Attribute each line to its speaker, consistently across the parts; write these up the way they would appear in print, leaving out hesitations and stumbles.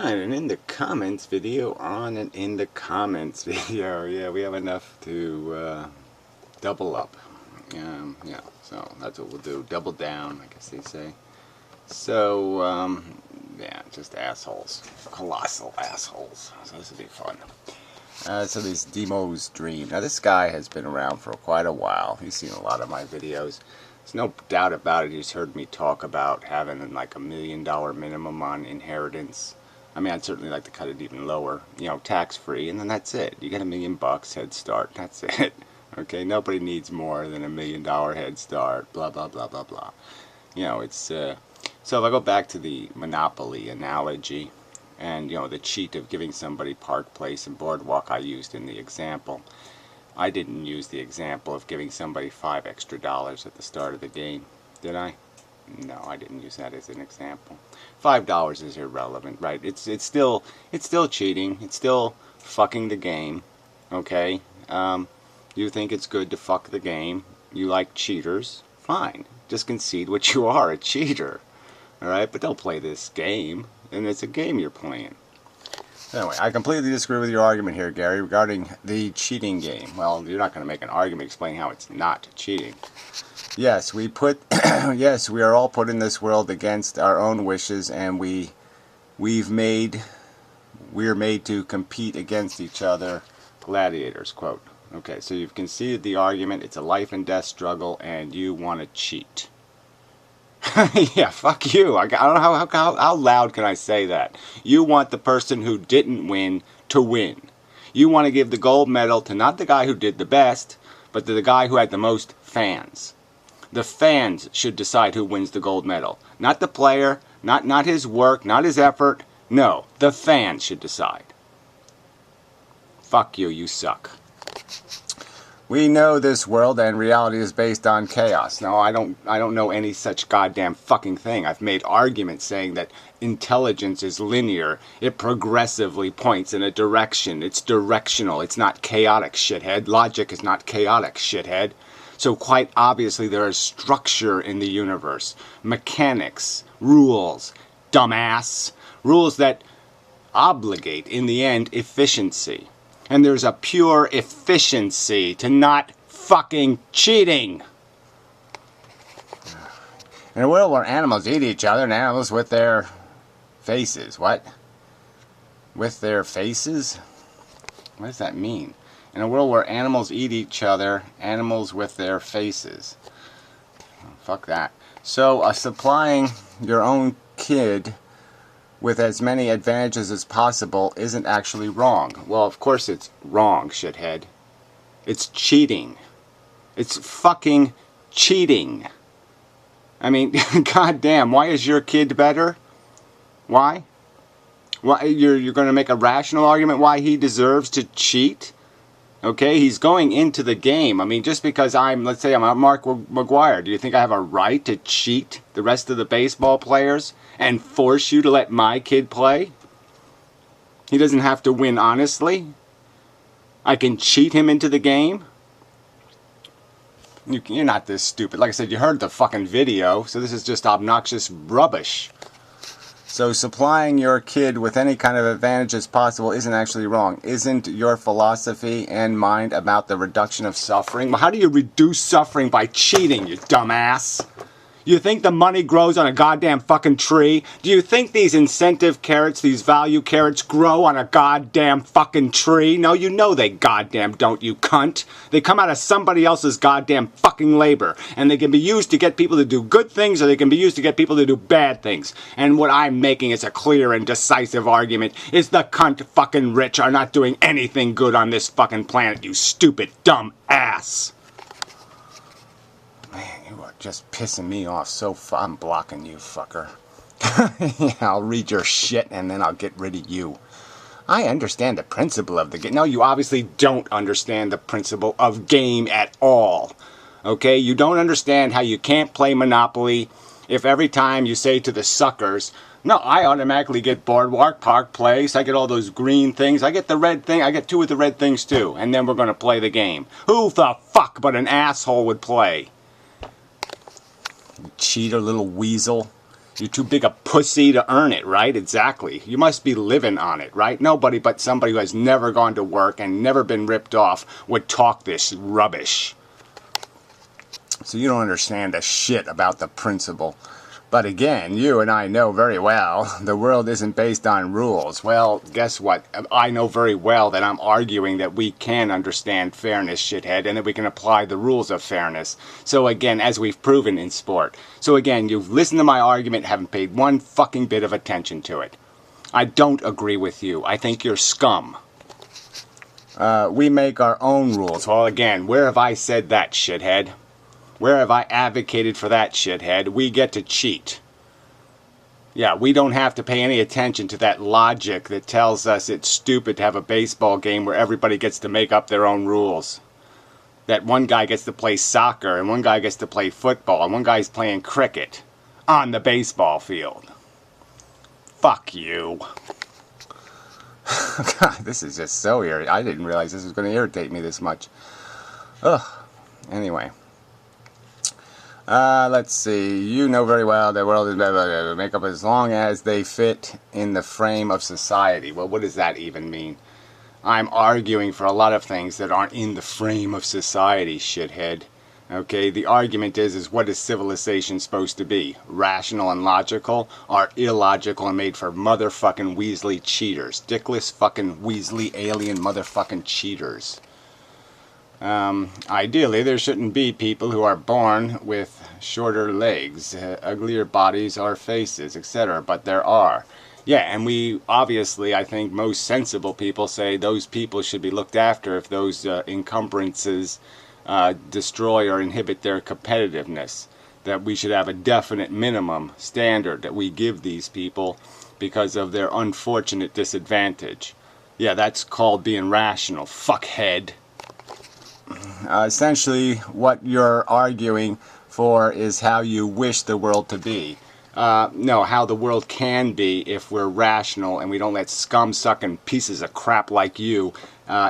Speaker 1: Alright, and in the comments video on and in the comments video, yeah, we have enough to double up. Yeah, so that's what we'll do. Double down, I guess they say. So, yeah, just assholes. Colossal assholes. So this will be fun. So this Demo's Dream. Now this guy has been around for quite a while. He's seen a lot of my videos. There's no doubt about it. He's heard me talk about having like $1 million minimum on inheritance. I mean, I'd certainly like to cut it even lower, you know, tax-free, and then that's it. You get $1 million head start, that's it. Okay, nobody needs more than $1 million head start, blah, blah, blah, blah, blah. You know, it's, so if I go back to the Monopoly analogy, and, you know, the cheat of giving somebody Park Place and Boardwalk I used in the example, I didn't use the example of giving somebody $5 extra at the start of the game, did I? No, I didn't use that as an example. $5 is irrelevant, right? It's still cheating. It's still fucking the game. Okay? You think it's good to fuck the game. You like cheaters. Fine. Just concede what you are, a cheater. Alright? But don't play this game. And it's a game you're playing. Anyway, I completely disagree with your argument here, Gary, regarding the cheating game. Well, you're not going to make an argument explaining how it's not cheating. Yes, yes, we are all put in this world against our own wishes, and we're made to compete against each other. Gladiators, quote. Okay, so you've conceded the argument. It's a life and death struggle, and you want to cheat. Yeah, fuck you. I don't know how loud can I say that. You want the person who didn't win to win. You want to give the gold medal to not the guy who did the best, but to the guy who had the most fans. The fans should decide who wins the gold medal. Not the player, not his work, not his effort. No, the fans should decide. Fuck you, you suck. We know this world and reality is based on chaos. No, I don't know any such goddamn fucking thing. I've made arguments saying that intelligence is linear. It progressively points in a direction. It's directional. It's not chaotic, shithead. Logic is not chaotic, shithead. So quite obviously there is structure in the universe. Mechanics, rules, dumbass. Rules that obligate, in the end, efficiency. And there's a pure efficiency to not fucking cheating. In a world where animals eat each other, and animals with their faces. What? With their faces? What does that mean? In a world where animals eat each other, animals with their faces. Fuck that. So, supplying your own kid with as many advantages as possible isn't actually wrong. Well, of course it's wrong, shithead. It's cheating. It's fucking cheating. I mean, goddamn, why is your kid better? Why? Why you're going to make a rational argument why he deserves to cheat? Okay, he's going into the game. I mean, just because let's say I'm Mark McGuire, do you think I have a right to cheat the rest of the baseball players and force you to let my kid play? He doesn't have to win honestly. I can cheat him into the game. You're not this stupid. Like I said, you heard the fucking video, so this is just obnoxious rubbish. So supplying your kid with any kind of advantages possible isn't actually wrong. Isn't your philosophy and mind about the reduction of suffering? Well, how do you reduce suffering by cheating, you dumbass? You think the money grows on a goddamn fucking tree? Do you think these incentive carrots, these value carrots, grow on a goddamn fucking tree? No, you know they goddamn don't, you cunt. They come out of somebody else's goddamn fucking labor. And they can be used to get people to do good things, or they can be used to get people to do bad things. And what I'm making is a clear and decisive argument is the cunt fucking rich are not doing anything good on this fucking planet, you stupid dumb ass. Man, you are just pissing me off so I'm blocking you, fucker. Yeah, I'll read your shit and then I'll get rid of you. I understand the principle of the game. No, you obviously don't understand the principle of game at all. Okay? You don't understand how you can't play Monopoly if every time you say to the suckers, no, I automatically get Boardwalk, Park Place, I get all those green things, I get the red thing, I get 2 of the red things too, and then we're going to play the game. Who the fuck but an asshole would play? Cheater, little weasel. You're too big a pussy to earn it, right? Exactly. You must be living on it, right? Nobody but somebody who has never gone to work and never been ripped off would talk this rubbish. So you don't understand a shit about the principle. But again, you and I know very well the world isn't based on rules. Well, guess what? I know very well that I'm arguing that we can understand fairness, shithead, and that we can apply the rules of fairness. So again, as we've proven in sport. So again, you've listened to my argument, haven't paid one fucking bit of attention to it. I don't agree with you. I think you're scum. We make our own rules. Well, again, where have I said that, shithead? Where have I advocated for that, shithead? We get to cheat. Yeah, we don't have to pay any attention to that logic that tells us it's stupid to have a baseball game where everybody gets to make up their own rules. That one guy gets to play soccer, and one guy gets to play football, and one guy's playing cricket on the baseball field. Fuck you. God, this is just so irritating. I didn't realize this was going to irritate me this much. Ugh. Anyway. Let's see. You know very well the world is make up as long as they fit in the frame of society. Well, what does that even mean? I'm arguing for a lot of things that aren't in the frame of society, shithead. Okay, the argument is what is civilization supposed to be? Rational and logical, or illogical and made for motherfucking Weasley cheaters? Dickless fucking Weasley alien motherfucking cheaters. Ideally, there shouldn't be people who are born with shorter legs, uglier bodies or faces, etc. But there are. Yeah, and we obviously, I think most sensible people say those people should be looked after if those encumbrances destroy or inhibit their competitiveness. That we should have a definite minimum standard that we give these people because of their unfortunate disadvantage. Yeah, that's called being rational, fuckhead. Essentially, what you're arguing for is how you wish the world to be. No, how the world can be if we're rational and we don't let scum-sucking pieces of crap like you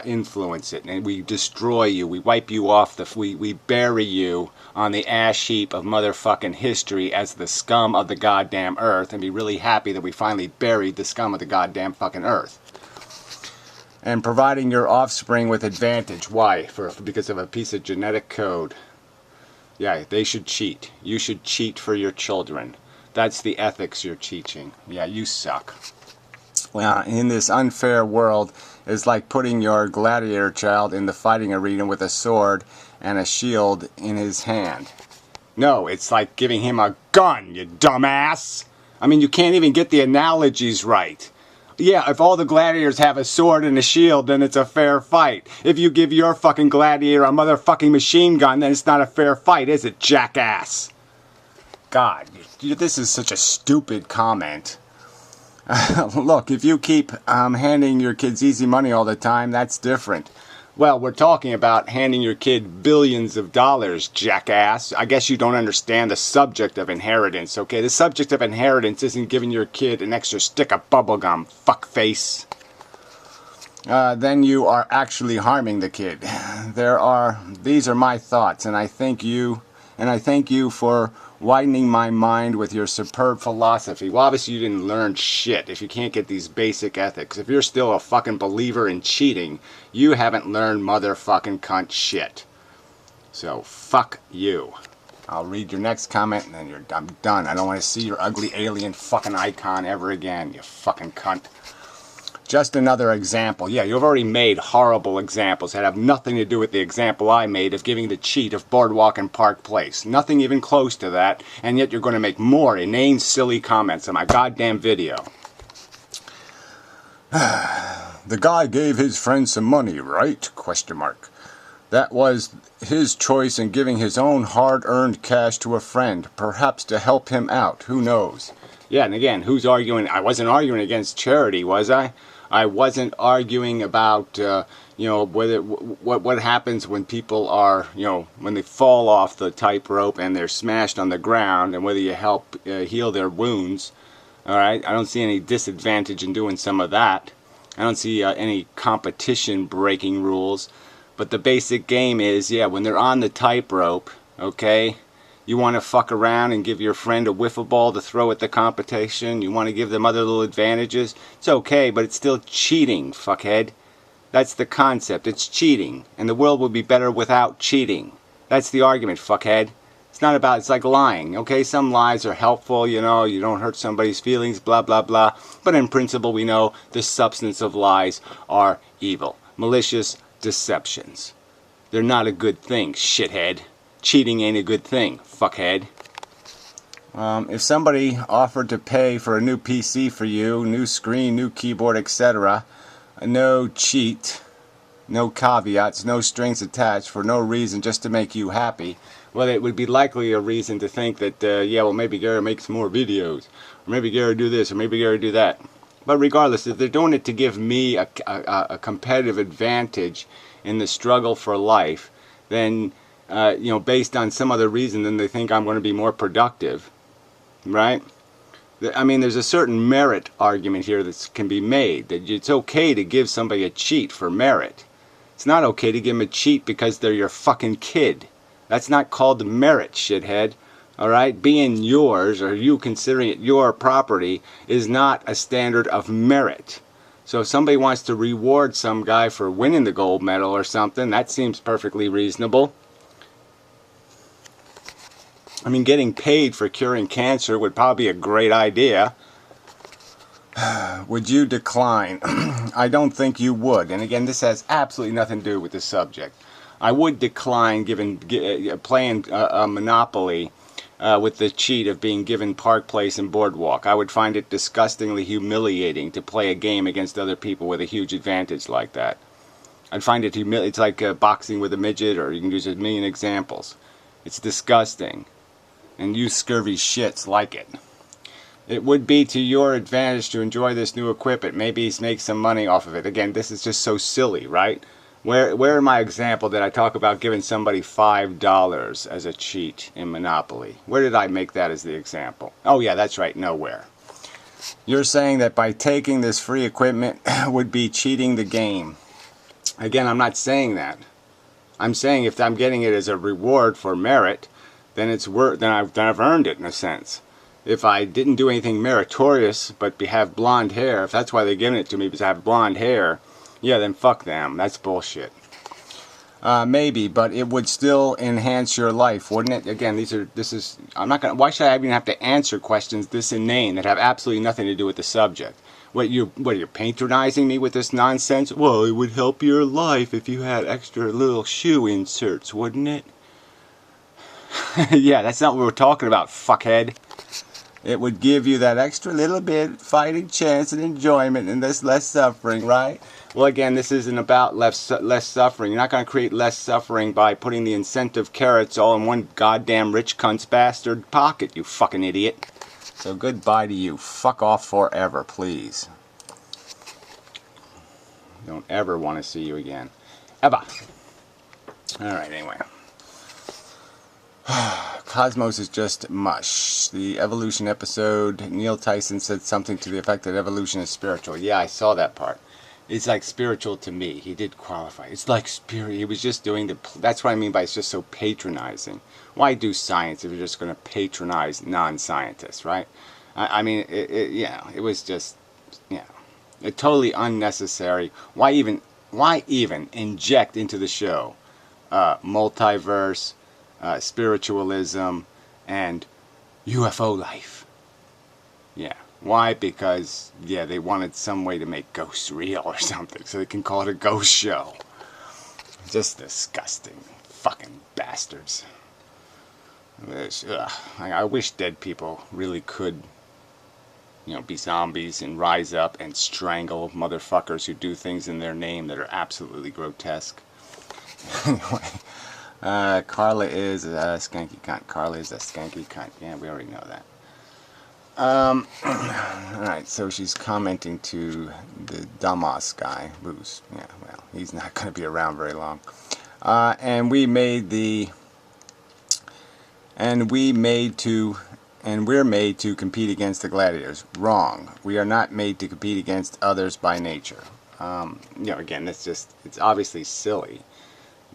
Speaker 1: influence it. And we destroy you, we wipe you off, we bury you on the ash heap of motherfucking history as the scum of the goddamn earth, and be really happy that we finally buried the scum of the goddamn fucking earth. And providing your offspring with advantage. Why? Because of a piece of genetic code. Yeah, they should cheat. You should cheat for your children. That's the ethics you're teaching. Yeah, you suck. Well, in this unfair world, it's like putting your gladiator child in the fighting arena with a sword and a shield in his hand. No, it's like giving him a gun, you dumbass. I mean, you can't even get the analogies right. Yeah, if all the gladiators have a sword and a shield, then it's a fair fight. If you give your fucking gladiator a motherfucking machine gun, then it's not a fair fight, is it, jackass? God, this is such a stupid comment. Look, if you keep handing your kids easy money all the time, that's different. Well, we're talking about handing your kid billions of dollars, jackass. I guess you don't understand the subject of inheritance, okay? The subject of inheritance isn't giving your kid an extra stick of bubblegum, fuckface. Then you are actually harming the kid. These are my thoughts, and I thank you for widening my mind with your superb philosophy. Well, obviously you didn't learn shit if you can't get these basic ethics. If you're still a fucking believer in cheating, you haven't learned motherfucking cunt shit. So, fuck you. I'll read your next comment and then I'm done. I don't want to see your ugly alien fucking icon ever again, you fucking cunt. Just another example. Yeah, you've already made horrible examples that have nothing to do with the example I made of giving the cheat of Boardwalk and Park Place. Nothing even close to that, and yet you're going to make more inane, silly comments on my goddamn video. The guy gave his friend some money, right? Question mark. That was his choice in giving his own hard-earned cash to a friend, perhaps to help him out. Who knows? Yeah, and again, who's arguing? I wasn't arguing against charity, was I? I wasn't arguing about, what happens when people are, when they fall off the tightrope and they're smashed on the ground, and whether you help heal their wounds. All right, I don't see any disadvantage in doing some of that. I don't see any competition breaking rules. But the basic game is, yeah, when they're on the tightrope, okay, You want to fuck around and give your friend a wiffle ball to throw at the competition. You want to give them other little advantages. It's okay, but it's still cheating, fuckhead. That's the concept. It's cheating. And the world would be better without cheating. That's the argument, fuckhead. It's not about, it's like lying, okay? Some lies are helpful, you know, you don't hurt somebody's feelings, blah, blah, blah. But in principle, we know the substance of lies are evil. Malicious deceptions. They're not a good thing, shithead. Cheating ain't a good thing, fuckhead. If somebody offered to pay for a new PC for you, new screen, new keyboard, etc., no cheat, no caveats, no strings attached, for no reason, just to make you happy, well, it would be likely a reason to think that, yeah, well, maybe Gary makes more videos, or maybe Gary do this, or maybe Gary do that. But regardless, if they're doing it to give me a competitive advantage in the struggle for life, then, you know, based on some other reason, then they think I'm going to be more productive, right? I mean, there's a certain merit argument here that can be made, that it's okay to give somebody a cheat for merit. It's not okay to give them a cheat because they're your fucking kid. That's not called merit, shithead. Alright? Being yours, or you considering it your property, is not a standard of merit. So if somebody wants to reward some guy for winning the gold medal or something, that seems perfectly reasonable. I mean, getting paid for curing cancer would probably be a great idea. Would you decline? I don't think you would. And again, this has absolutely nothing to do with the subject. I would decline playing a Monopoly with the cheat of being given Park Place and Boardwalk. I would find it disgustingly humiliating to play a game against other people with a huge advantage like that. I'd find it it's like boxing with a midget, or you can use a million examples. It's disgusting. And you scurvy shits like it. It would be to your advantage to enjoy this new equipment. Maybe make some money off of it. Again, this is just so silly, right? Where in my example did I talk about giving somebody $5 as a cheat in Monopoly? Where did I make that as the example? Oh yeah, that's right, nowhere. You're saying that by taking this free equipment would be cheating the game. Again, I'm not saying that. I'm saying if I'm getting it as a reward for merit, then it's then I've earned it in a sense. If I didn't do anything meritorious but have blonde hair, if that's why they're giving it to me because I have blonde hair, yeah, then fuck them. That's bullshit. Maybe, but it would still enhance your life, wouldn't it? Again, I'm not gonna. Why should I even have to answer questions this inane that have absolutely nothing to do with the subject? What you're patronizing me with this nonsense? Well, it would help your life if you had extra little shoe inserts, wouldn't it? Yeah, that's not what we're talking about, fuckhead. It would give you that extra little bit fighting chance and enjoyment and this less suffering, right? Well, again, this isn't about less suffering. You're not going to create less suffering by putting the incentive carrots all in one goddamn rich cunt's bastard pocket, you fucking idiot. So goodbye to you. Fuck off forever, please. Don't ever want to see you again. Ever. Alright, anyway. Cosmos is just mush. The evolution episode, Neil Tyson said something to the effect that evolution is spiritual. Yeah, I saw that part. It's like spiritual to me. He did qualify. It's like spirit. He was just doing that's what I mean by it's just so patronizing. Why do science if you're just going to patronize non-scientists, right? I mean, yeah, it was just, yeah, totally unnecessary. Why even inject into the show multiverse, spiritualism, and UFO life? Yeah. Why? Because, yeah, they wanted some way to make ghosts real or something, so they can call it a ghost show. Just disgusting. Fucking bastards. I wish dead people really could, you know, be zombies and rise up and strangle motherfuckers who do things in their name that are absolutely grotesque. Anyway, Carla is a skanky cunt. Carla is a skanky cunt. Yeah, we already know that. Alright, so she's commenting to the dumbass guy, who's, yeah, well, he's not going to be around very long. And we're made to compete against the gladiators. Wrong. We are not made to compete against others by nature. You know, again, it's obviously silly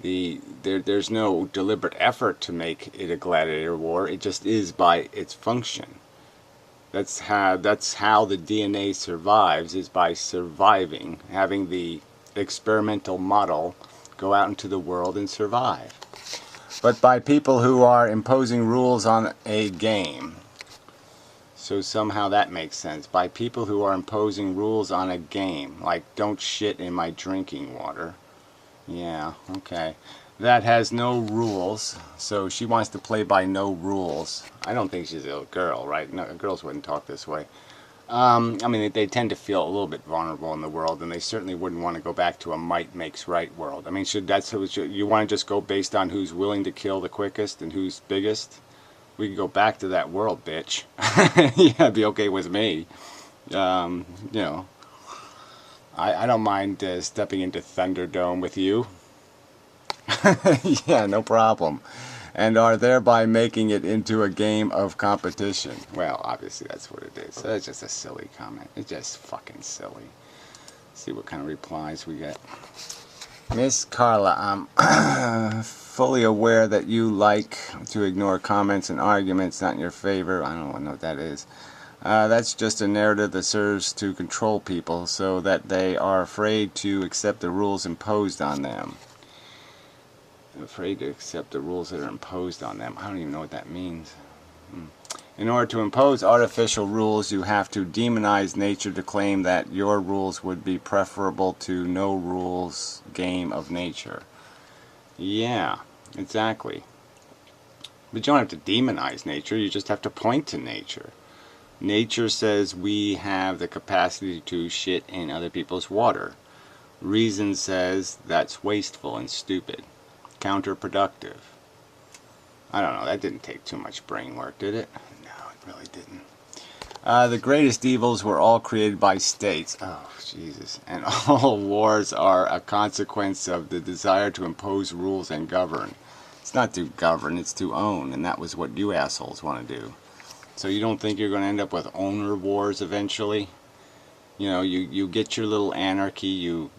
Speaker 1: There's no deliberate effort to make it a gladiator war. It just is by its function. That's how the DNA survives, is by surviving, having the experimental model go out into the world and survive. But by people who are imposing rules on a game. So somehow that makes sense. By people who are imposing rules on a game, like don't shit in my drinking water. Yeah, okay. That has no rules, so she wants to play by no rules. I don't think she's a girl, right? No, girls wouldn't talk this way. I mean, they tend to feel a little bit vulnerable in the world, and they certainly wouldn't want to go back to a might makes right world. I mean, you want to just go based on who's willing to kill the quickest and who's biggest? We can go back to that world, bitch. Yeah, it'd be okay with me. You know, I don't mind stepping into Thunderdome with you. Yeah, no problem. And are thereby making it into a game of competition. Well, obviously that's what it is. So that's just a silly comment. It's just fucking silly. Let's see what kind of replies we get. Miss Carla, I'm fully aware that you like to ignore comments and arguments not in your favor. I don't know what that is. That's just a narrative that serves to control people so that they are afraid to accept the rules imposed on them. Afraid to accept the rules that are imposed on them. I don't even know what that means. In order to impose artificial rules, you have to demonize nature to claim that your rules would be preferable to no rules game of nature. Yeah, exactly. But you don't have to demonize nature, you just have to point to nature. Nature says we have the capacity to shit in other people's water. Reason says that's wasteful and stupid. Counterproductive. I don't know, that didn't take too much brain work, did it? No, it really didn't. The greatest evils were all created by states. Oh, Jesus. And all wars are a consequence of the desire to impose rules and govern. It's not to govern, it's to own, and that was what you assholes want to do. So you don't think you're going to end up with owner wars eventually? You know, you get your little anarchy, you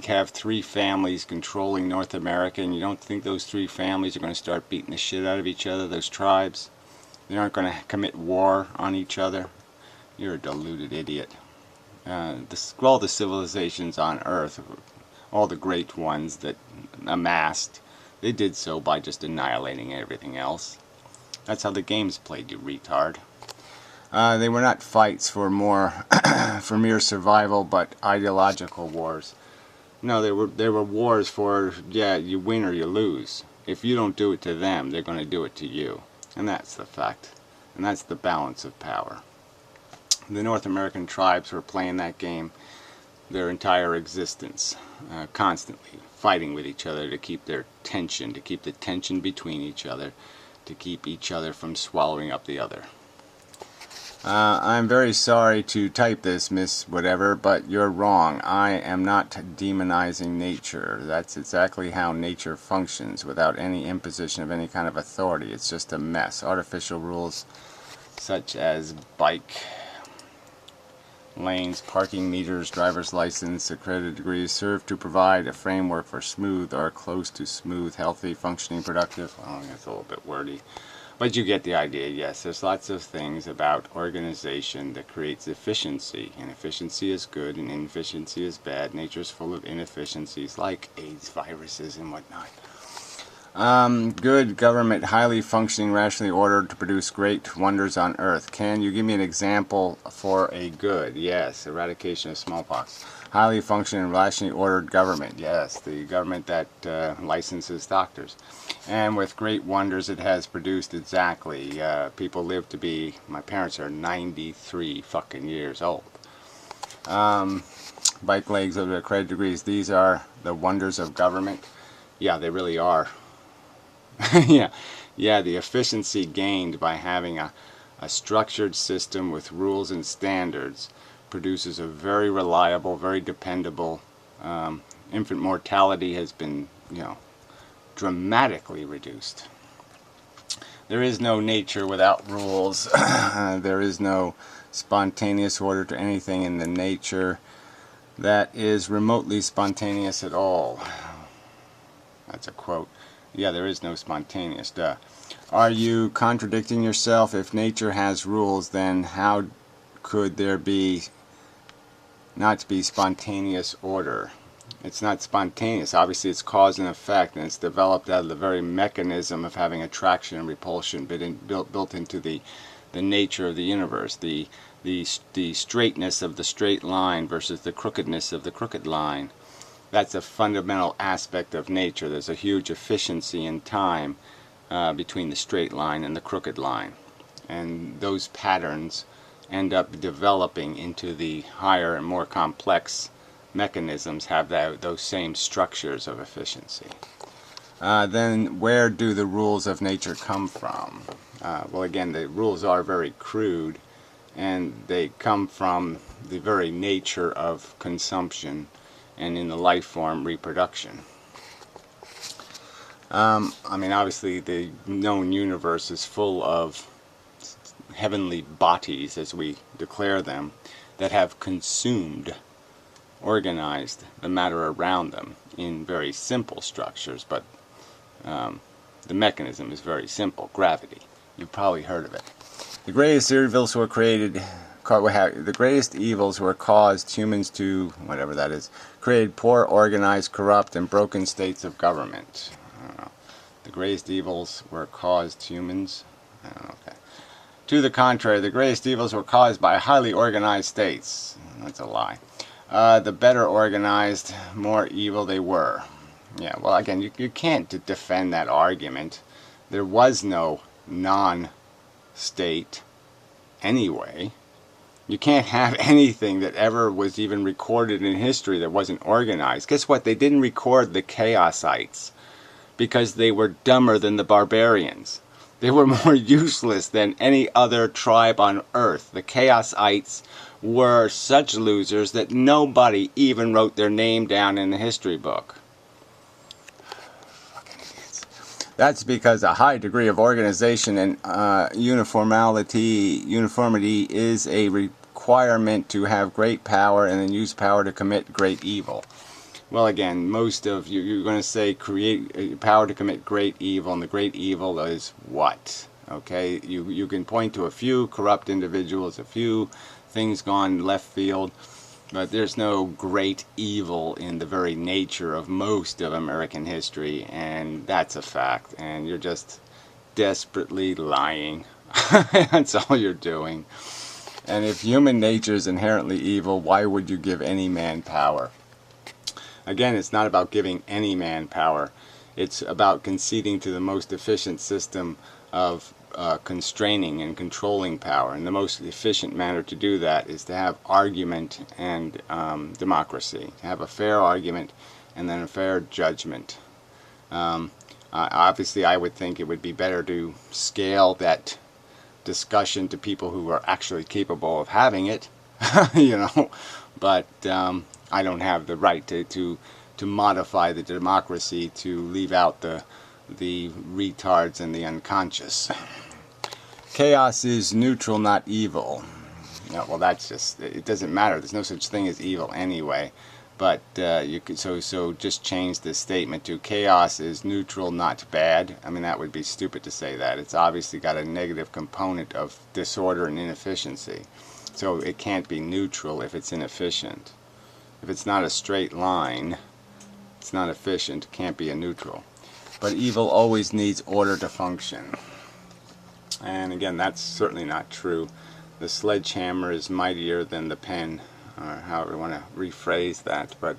Speaker 1: have 3 families controlling North America, and you don't think those 3 families are going to start beating the shit out of each other, those tribes? They aren't going to commit war on each other? You're a deluded idiot. All the civilizations on Earth, all the great ones that amassed, they did so by just annihilating everything else. That's how the game's played, you retard. They were not fights for for mere survival, but ideological wars. No, they were wars for, yeah, you win or you lose. If you don't do it to them, they're going to do it to you. And that's the fact. And that's the balance of power. The North American tribes were playing that game their entire existence, constantly fighting with each other to keep their tension, to keep the tension between each other, to keep each other from swallowing up the other. I'm very sorry to type this, Miss Whatever, but you're wrong. I am not demonizing nature. That's exactly how nature functions, without any imposition of any kind of authority. It's just a mess. Artificial rules such as bike lanes, parking meters, driver's license, accredited degrees serve to provide a framework for smooth or close to smooth, healthy, functioning, productive. Oh, that's a little bit wordy. But you get the idea, yes. There's lots of things about organization that creates efficiency. And efficiency is good and inefficiency is bad. Nature's full of inefficiencies like AIDS, viruses, and whatnot. Good government, highly functioning, rationally ordered to produce great wonders on earth. Can you give me an example for a good? Yes, eradication of smallpox. Highly functioning, rationally ordered government. Yes, the government that licenses doctors. And with great wonders it has produced exactly. People live to be, my parents are 93 fucking years old. Bike legs of accredited degrees. These are the wonders of government. Yeah, they really are. Yeah, the efficiency gained by having a structured system with rules and standards produces a very reliable, very dependable. Infant mortality has been, dramatically reduced. There is no nature without rules. There is no spontaneous order to anything in the nature that is remotely spontaneous at all. That's a quote. Yeah, there is no spontaneous. Duh. Are you contradicting yourself? If nature has rules, then how could there be not be spontaneous order? It's not spontaneous. Obviously, it's cause and effect, and it's developed out of the very mechanism of having attraction and repulsion built into the nature of the universe. The straightness of the straight line versus the crookedness of the crooked line. That's a fundamental aspect of nature. There's a huge efficiency in time between the straight line and the crooked line. And those patterns end up developing into the higher and more complex mechanisms have those same structures of efficiency. Then where do the rules of nature come from? Well, again, the rules are very crude, and they come from the very nature of consumption and in the life form reproduction. I mean, obviously the known universe is full of heavenly bodies, as we declare them, that have consumed, organized the matter around them in very simple structures, but the mechanism is very simple. Gravity. You've probably heard of it. The greatest evils were created. The greatest evils were caused humans to, whatever that is, created poor, organized, corrupt, and broken states of government. I don't know. The greatest evils were caused humans. I don't know. Okay. To the contrary, the greatest evils were caused by highly organized states. That's a lie. The better organized, more evil they were. Yeah, well, again, you can't defend that argument. There was no non-state anyway. You can't have anything that ever was even recorded in history that wasn't organized. Guess what? They didn't record the Chaosites because they were dumber than the barbarians. They were more useless than any other tribe on earth. The Chaosites were such losers that nobody even wrote their name down in the history book. Fucking idiots. That's because a high degree of organization and uniformity is a requirement to have great power and then use power to commit great evil. Well, again, most of you're going to say create power to commit great evil, and the great evil is what? Okay, you can point to a few corrupt individuals, a few things gone left field, but there's no great evil in the very nature of most of American history, and that's a fact, and you're just desperately lying. That's all you're doing. And if human nature is inherently evil, why would you give any man power? Again, it's not about giving any man power. It's about conceding to the most efficient system of constraining and controlling power. And the most efficient manner to do that is to have argument and democracy. To have a fair argument and then a fair judgment. Obviously, I would think it would be better to scale that discussion to people who are actually capable of having it, you know, but I don't have the right to modify the democracy to leave out the retards and the unconscious. Chaos is neutral, not evil. Yeah, well, that's just, it doesn't matter. There's no such thing as evil anyway. But you could so just change this statement to chaos is neutral, not bad. I mean, that would be stupid to say that. It's obviously got a negative component of disorder and inefficiency. So it can't be neutral if it's inefficient. If it's not a straight line, it's not efficient, it can't be a neutral. But evil always needs order to function. And again, that's certainly not true. The sledgehammer is mightier than the pen, or however you want to rephrase that. But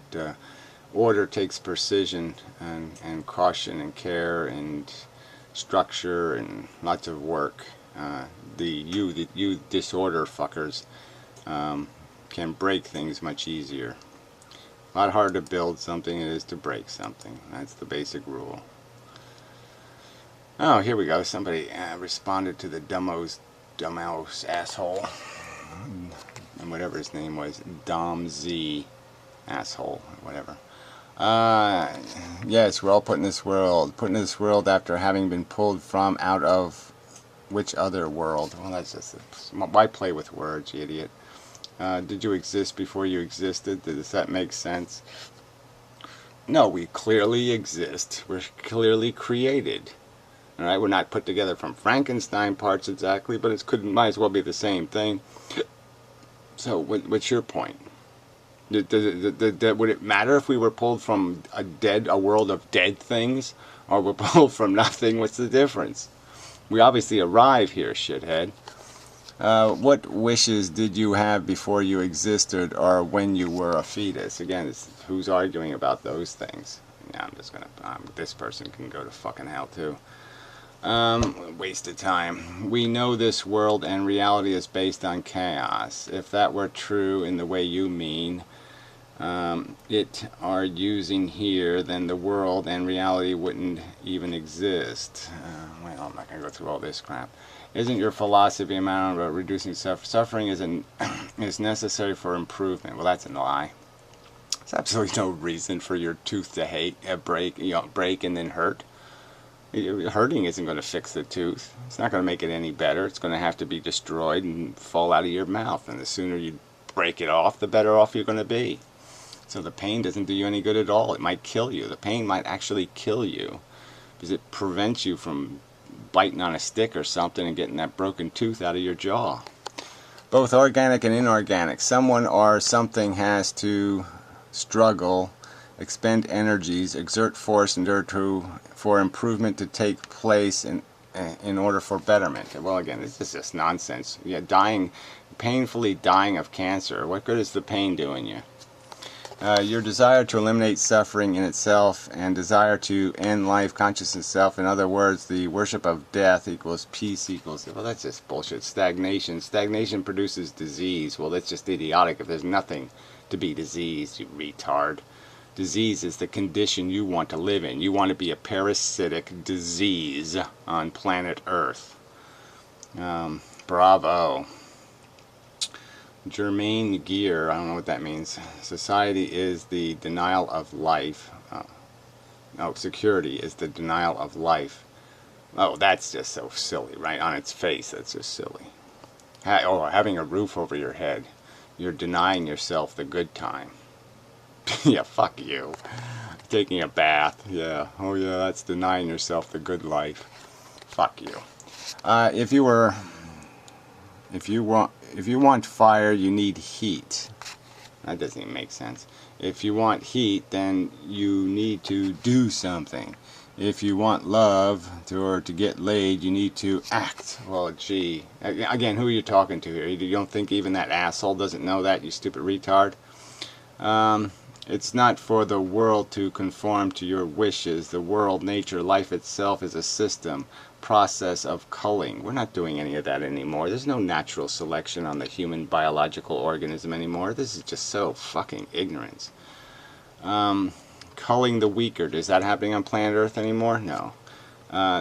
Speaker 1: order takes precision and caution and care and structure and lots of work. You disorder fuckers can break things much easier. A lot harder to build something than it is to break something. That's the basic rule. Oh, here we go. Somebody responded to the dumbass asshole. And whatever his name was. Dom Z. Asshole. Whatever. Yes, we're all put in this world. Put in this world after having been pulled from out of which other world? Well, that's just... Why play with words, you idiot? Did you exist before you existed? Does that make sense? No, we clearly exist. We're clearly created. All right, we're not put together from Frankenstein parts exactly, but it might as well be the same thing. So, what's your point? Would it matter if we were pulled from a world of dead things, or we're pulled from nothing? What's the difference? We obviously arrive here, shithead. What wishes did you have before you existed, or when you were a fetus? Again, who's arguing about those things? Yeah, I'm just gonna. This person can go to fucking hell too. Waste of time. We know this world and reality is based on chaos. If that were true in the way you mean, it are using here, then the world and reality wouldn't even exist. Well, I'm not gonna go through all this crap. Isn't your philosophy amount about reducing suffering is necessary for improvement? Well, that's a lie. There's absolutely no reason for your tooth to break and then hurt. Hurting isn't going to fix the tooth. It's not going to make it any better. It's going to have to be destroyed and fall out of your mouth. And the sooner you break it off, the better off you're going to be. So the pain doesn't do you any good at all. It might kill you. The pain might actually kill you because it prevents you from biting on a stick or something and getting that broken tooth out of your jaw. Both organic and inorganic. Someone or something has to struggle, expend energies, exert force in order for improvement to take place in order for betterment. Well, again, this is just nonsense. Yeah, painfully dying of cancer. What good is the pain doing you? Your desire to eliminate suffering in itself and desire to end life consciousness itself. In other words, the worship of death equals peace equals... Well, that's just bullshit. Stagnation. Stagnation produces disease. Well, that's just idiotic if there's nothing to be diseased, you retard. Disease is the condition you want to live in. You want to be a parasitic disease on planet Earth. Bravo. Germaine Gear, I don't know what that means. Society is the denial of life. No, security is the denial of life. Oh, that's just so silly, right? On its face, that's just silly. Having a roof over your head. You're denying yourself the good time. Yeah, fuck you. Taking a bath, yeah. Oh yeah, that's denying yourself the good life. Fuck you. If you want fire, you need heat. That doesn't even make sense. If you want heat, then you need to do something. If you want love or to get laid, you need to act. Well, gee. Again, who are you talking to here? You don't think even that asshole doesn't know that, you stupid retard? It's not for the world to conform to your wishes. The world, nature, life itself is a system, process of culling. We're not doing any of that anymore. There's no natural selection on the human biological organism anymore. This is just so fucking ignorance. Culling the weaker. Is that happening on planet Earth anymore? No.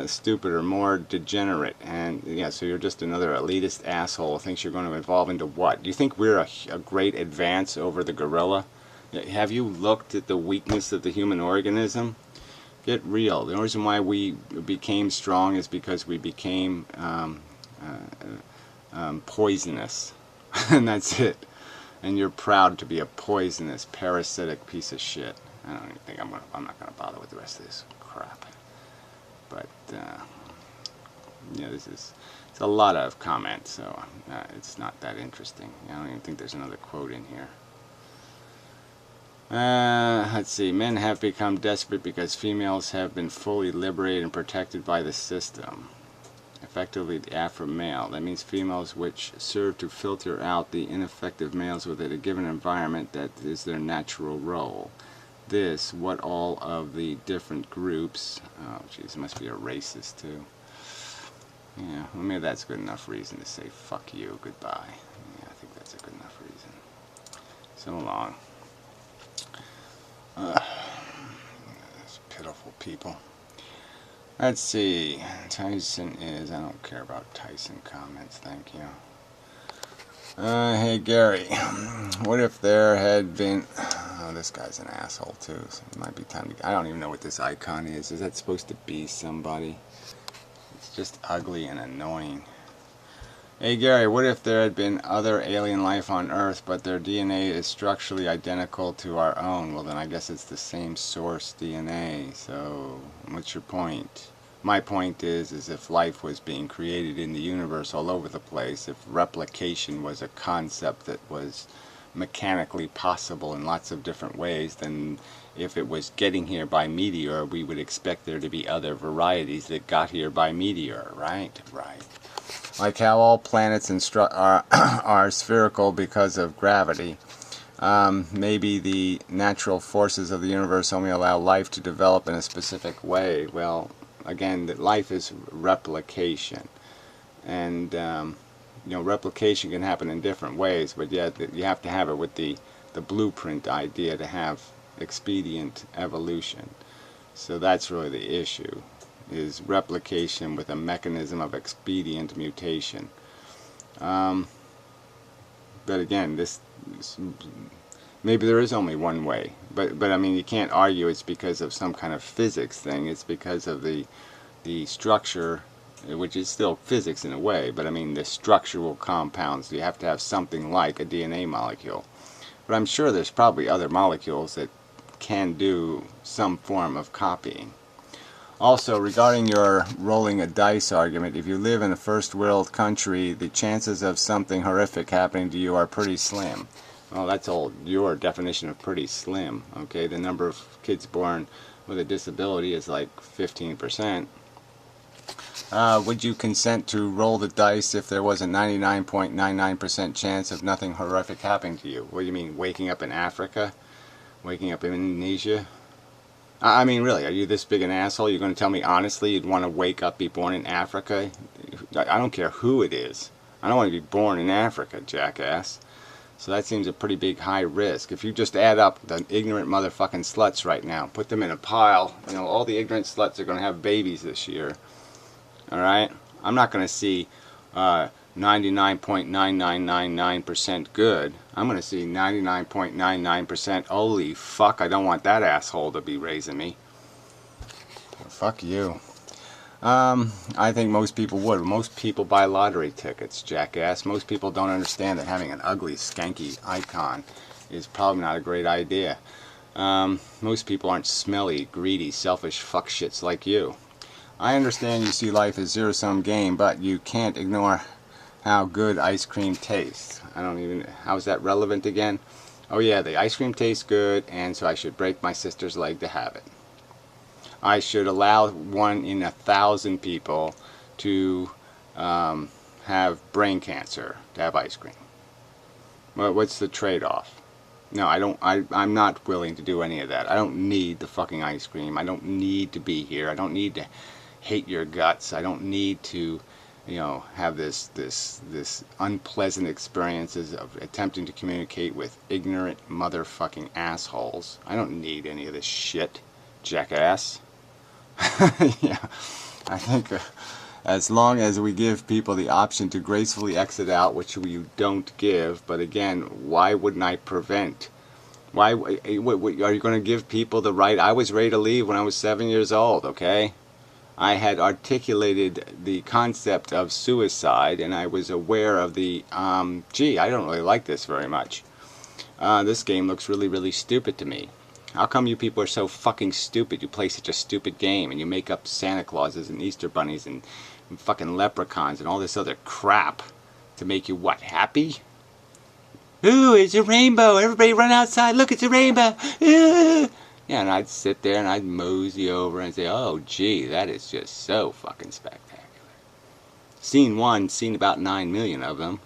Speaker 1: Stupider, more degenerate, and yeah, so you're just another elitist asshole who thinks you're going to evolve into what? Do you think we're a great advance over the gorilla? Have you looked at the weakness of the human organism? Get real. The reason why we became strong is because we became poisonous. And that's it. And you're proud to be a poisonous, parasitic piece of shit. I don't even think I'm not going to bother with the rest of this crap. But, yeah, it's a lot of comments, so it's not that interesting. I don't even think there's another quote in here. Let's see. Men have become desperate because females have been fully liberated and protected by the system. Effectively, the alpha male. That means females which serve to filter out the ineffective males within a given environment. That is their natural role. This, what all of the different groups... Oh, jeez, it must be a racist, too. Yeah, well, maybe that's good enough reason to say, fuck you, goodbye. Yeah, I think that's a good enough reason. So long. Those pitiful people. Let's see. Tyson is... I don't care about Tyson comments, thank you. Hey Gary, what if there had been... Oh, this guy's an asshole too, so it might be time to... I don't even know what this icon is. Is that supposed to be somebody? It's just ugly and annoying. Hey Gary, what if there had been other alien life on Earth, but their DNA is structurally identical to our own? Well, then I guess it's the same source DNA. So, what's your point? My point is if life was being created in the universe all over the place, if replication was a concept that was mechanically possible in lots of different ways, then if it was getting here by meteor, we would expect there to be other varieties that got here by meteor, right? Right. Like how all planets are spherical because of gravity. Maybe the natural forces of the universe only allow life to develop in a specific way. Well, again, that life is replication, and replication can happen in different ways, but yet you have to have it with the blueprint idea to have expedient evolution. So that's really the issue, is replication with a mechanism of expedient mutation. But again, this maybe there is only one way, but I mean, you can't argue it's because of some kind of physics thing. It's because of the structure, which is still physics in a way, but I mean the structural compounds. You have to have something like a DNA molecule. But I'm sure there's probably other molecules that can do some form of copying. Also, regarding your rolling a dice argument, if you live in a first world country, the chances of something horrific happening to you are pretty slim. Well, that's all your definition of pretty slim. Okay, the number of kids born with a disability is like 15%. Would you consent to roll the dice if there was a 99.99% chance of nothing horrific happening to you? What do you mean, waking up in Africa? Waking up in Indonesia? I mean, really, are you this big an asshole? You're going to tell me honestly you'd want to wake up, be born in Africa? I don't care who it is. I don't want to be born in Africa, jackass. So that seems a pretty big high risk. If you just add up the ignorant motherfucking sluts right now, put them in a pile, all the ignorant sluts are going to have babies this year. Alright? I'm not going to see 99.9999% good. I'm going to see 99.99% holy fuck, I don't want that asshole to be raising me. Well, fuck you. I think most people would. Most people buy lottery tickets, jackass. Most people don't understand that having an ugly, skanky icon is probably not a great idea. Most people aren't smelly, greedy, selfish fuckshits like you. I understand you see life as zero-sum game, but you can't ignore how good ice cream tastes. How's that relevant again? Oh yeah, the ice cream tastes good, and so I should break my sister's leg to have it. I should allow 1 in 1,000 people to have brain cancer to have ice cream. Well, what's the trade-off? No, I'm not willing to do any of that. I don't need the fucking ice cream. I don't need to be here. I don't need to hate your guts. I don't need to, have this unpleasant experiences of attempting to communicate with ignorant motherfucking assholes. I don't need any of this shit, jackass. Yeah, I think as long as we give people the option to gracefully exit out, which you don't give, but again, why wouldn't I prevent? Why are you going to give people the right? I was ready to leave when I was 7 years old, okay? I had articulated the concept of suicide, and I was aware of the, gee, I don't really like this very much. This game looks really, really stupid to me. How come you people are so fucking stupid? You play such a stupid game, and you make up Santa Clauses and Easter Bunnies and fucking leprechauns and all this other crap to make you, what, happy? Ooh, it's a rainbow. Everybody run outside. Look, it's a rainbow. Ooh. Yeah, and I'd sit there and I'd mosey over and say, oh, gee, that is just so fucking spectacular. Scene 1, seen about 9 million of them.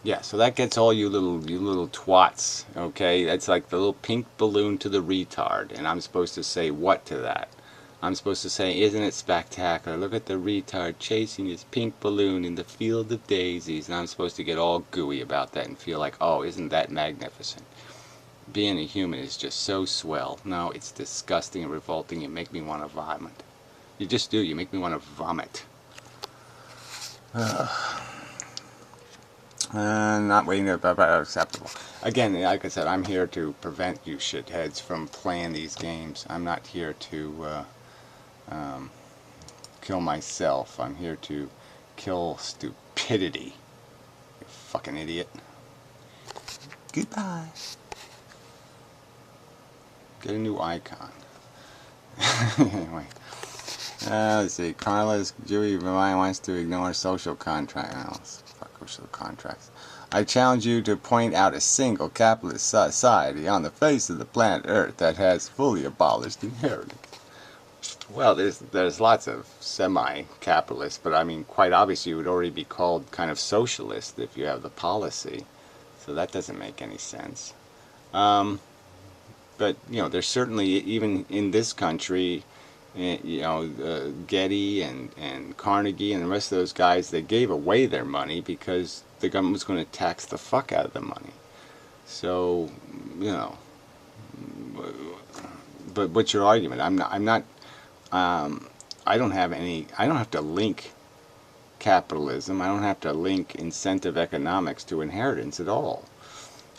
Speaker 1: Yeah, so that gets all you little twats, okay? That's like the little pink balloon to the retard, and I'm supposed to say what to that? I'm supposed to say, isn't it spectacular? Look at the retard chasing his pink balloon in the field of daisies, and I'm supposed to get all gooey about that and feel like, oh, isn't that magnificent? Being a human is just so swell. No, it's disgusting and revolting. You make me want to vomit. You just do. You make me want to vomit. Not waiting to be acceptable. Again, like I said, I'm here to prevent you shitheads from playing these games. I'm not here to kill myself. I'm here to kill stupidity. You fucking idiot. Goodbye. Get a new icon. Anyway. Let's see. Carla's Dewey wants to ignore social contracts. Fuck social contracts. I challenge you to point out a single capitalist society on the face of the planet Earth that has fully abolished inheritance. Well, there's lots of semi-capitalists, but I mean, quite obviously, you would already be called kind of socialist if you have the policy. So that doesn't make any sense. But you know, there's certainly, even in this country, you know, Getty and Carnegie and the rest of those guys, they gave away their money because the government was going to tax the fuck out of the money. So, you know, but what's your argument? I don't have to link capitalism. I don't have to link incentive economics to inheritance at all.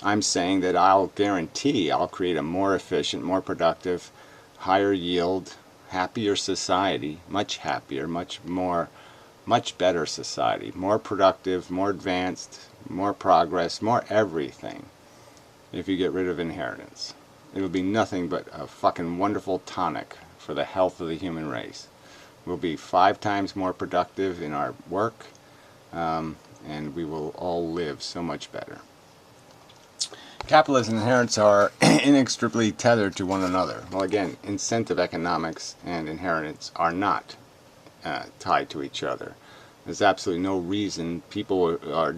Speaker 1: I'm saying that I'll guarantee I'll create a more efficient, more productive, higher yield, happier society, much happier, much better society, more productive, more advanced, more progress, more everything if you get rid of inheritance. It'll be nothing but a fucking wonderful tonic for the health of the human race. We'll be 5 times more productive in our work, and we will all live so much better. Capitalism and inheritance are inextricably tethered to one another. Well, again, incentive economics and inheritance are not tied to each other. There's absolutely no reason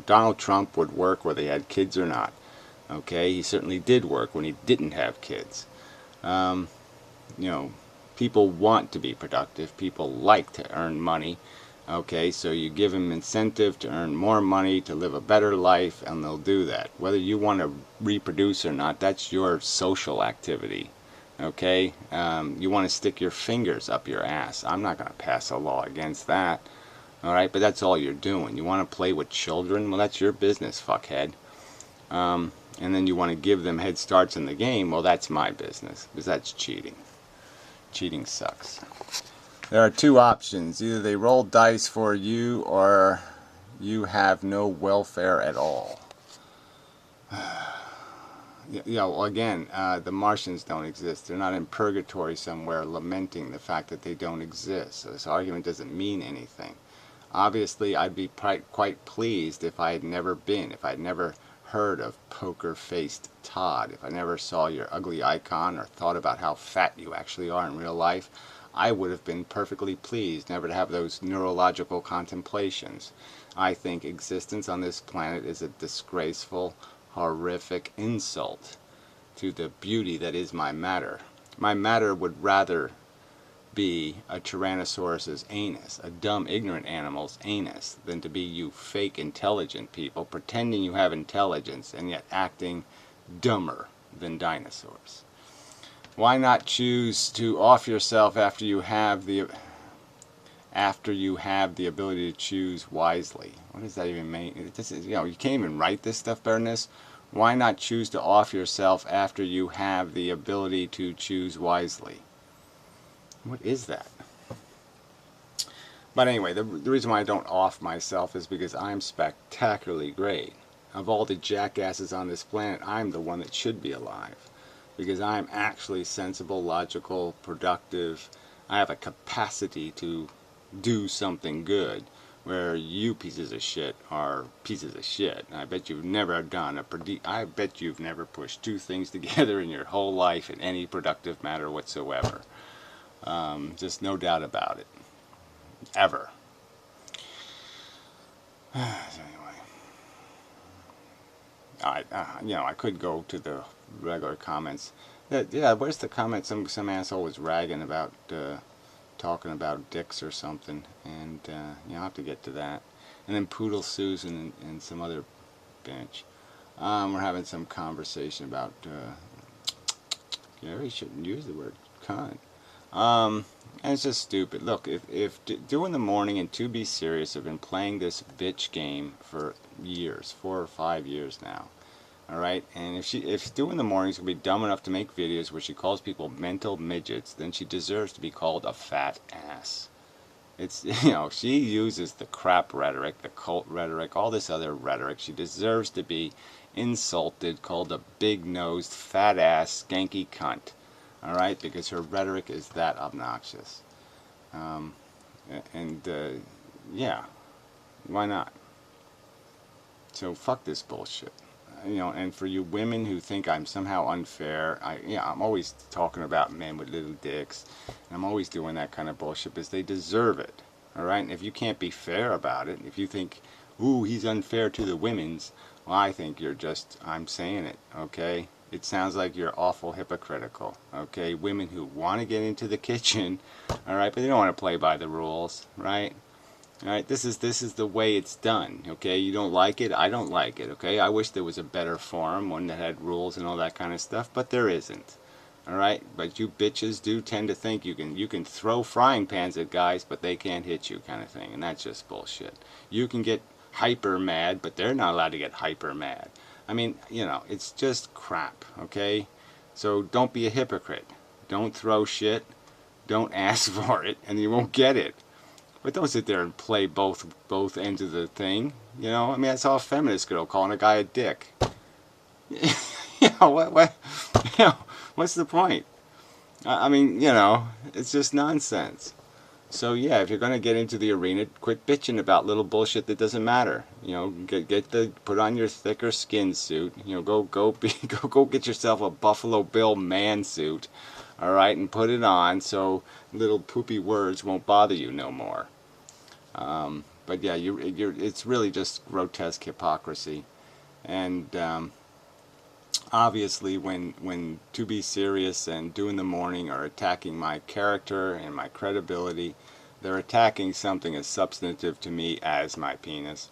Speaker 1: Donald Trump would work whether he had kids or not. Okay, he certainly did work when he didn't have kids. You know, people want to be productive. People like to earn money. Okay, so you give them incentive to earn more money, to live a better life, and they'll do that. Whether you want to reproduce or not, that's your social activity. Okay, you want to stick your fingers up your ass. I'm not going to pass a law against that. All right, but that's all you're doing. You want to play with children? Well, that's your business, fuckhead. And then you want to give them head starts in the game? Well, that's my business, because that's cheating. Cheating sucks. There are 2 options. Either they roll dice for you or you have no welfare at all. You know, again, the Martians don't exist. They're not in purgatory somewhere lamenting the fact that they don't exist. So this argument doesn't mean anything. Obviously, I'd be quite pleased if I had never been, if I'd never heard of poker-faced Todd, if I never saw your ugly icon or thought about how fat you actually are in real life. I would have been perfectly pleased never to have those neurological contemplations. I think existence on this planet is a disgraceful, horrific insult to the beauty that is my matter. My matter would rather be a Tyrannosaurus's anus, a dumb, ignorant animal's anus, than to be you fake intelligent people pretending you have intelligence and yet acting dumber than dinosaurs. Why not choose to off yourself after you have the ability to choose wisely? What does that even mean? This is, you know, you can't even write this stuff better than this. Why not choose to off yourself after you have the ability to choose wisely? What is that? But anyway, the reason why I don't off myself is because I'm spectacularly great. Of all the jackasses on this planet, I'm the one that should be alive. Because I'm actually sensible, logical, productive. I have a capacity to do something good, where you pieces of shit are pieces of shit. And I bet you've never I bet you've never pushed 2 things together in your whole life in any productive matter whatsoever. Just no doubt about it. Ever. So anyway, you know, I could go to the regular comments. Yeah, where's the comment? Some asshole was ragging about talking about dicks or something, and you know, I'll have to get to that. And then Poodle Susan and some other bitch. We're having some conversation about. Gary shouldn't use the word cunt. And it's just stupid. Look, if Do in the Morning and To Be Serious have been playing this bitch game for years, 4 or 5 years now. Alright, and if Do in the Morning is going to be dumb enough to make videos where she calls people mental midgets, then she deserves to be called a fat ass. It's, you know, she uses the crap rhetoric, the cult rhetoric, all this other rhetoric. She deserves to be insulted, called a big-nosed, fat-ass, skanky cunt. All right, because her rhetoric is that obnoxious. Um, and yeah, why not? So fuck this bullshit. You know, and for you women who think I'm somehow unfair, I'm always talking about men with little dicks, and I'm always doing that kind of bullshit because they deserve it. All right, and if you can't be fair about it, if you think, ooh, he's unfair to the women's, well, I think you're just, I'm saying it, okay? It sounds like you're awful hypocritical, okay? Women who want to get into the kitchen, all right, but they don't want to play by the rules, right? All right, this is the way it's done. Okay, you don't like it, I don't like it. Okay, I wish there was a better forum, one that had rules and all that kind of stuff, but there isn't. All right, but you bitches do tend to think you can throw frying pans at guys, but they can't hit you, kind of thing, and that's just bullshit. You can get hyper mad, but they're not allowed to get hyper mad. I mean, you know, it's just crap. Okay, so don't be a hypocrite. Don't throw shit. Don't ask for it, and you won't get it. But don't sit there and play both ends of the thing. You know, I mean, that's all a feminist girl calling a guy a dick. You know, you know, what's the point? I mean, you know, it's just nonsense. So yeah, if you're gonna get into the arena, quit bitching about little bullshit that doesn't matter. You know, put on your thicker skin suit. You know, go get yourself a Buffalo Bill man suit. All right, and put it on so little poopy words won't bother you no more. But yeah, it's really just grotesque hypocrisy, and obviously, when To Be Serious and Do in the Morning are attacking my character and my credibility, they're attacking something as substantive to me as my penis,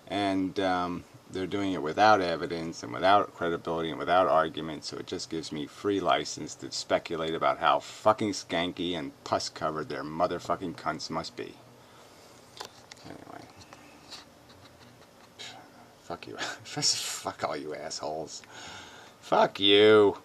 Speaker 1: and they're doing it without evidence and without credibility and without argument, so it just gives me free license to speculate about how fucking skanky and pus-covered their motherfucking cunts must be. Anyway. Fuck you. Fuck all you assholes. Fuck you.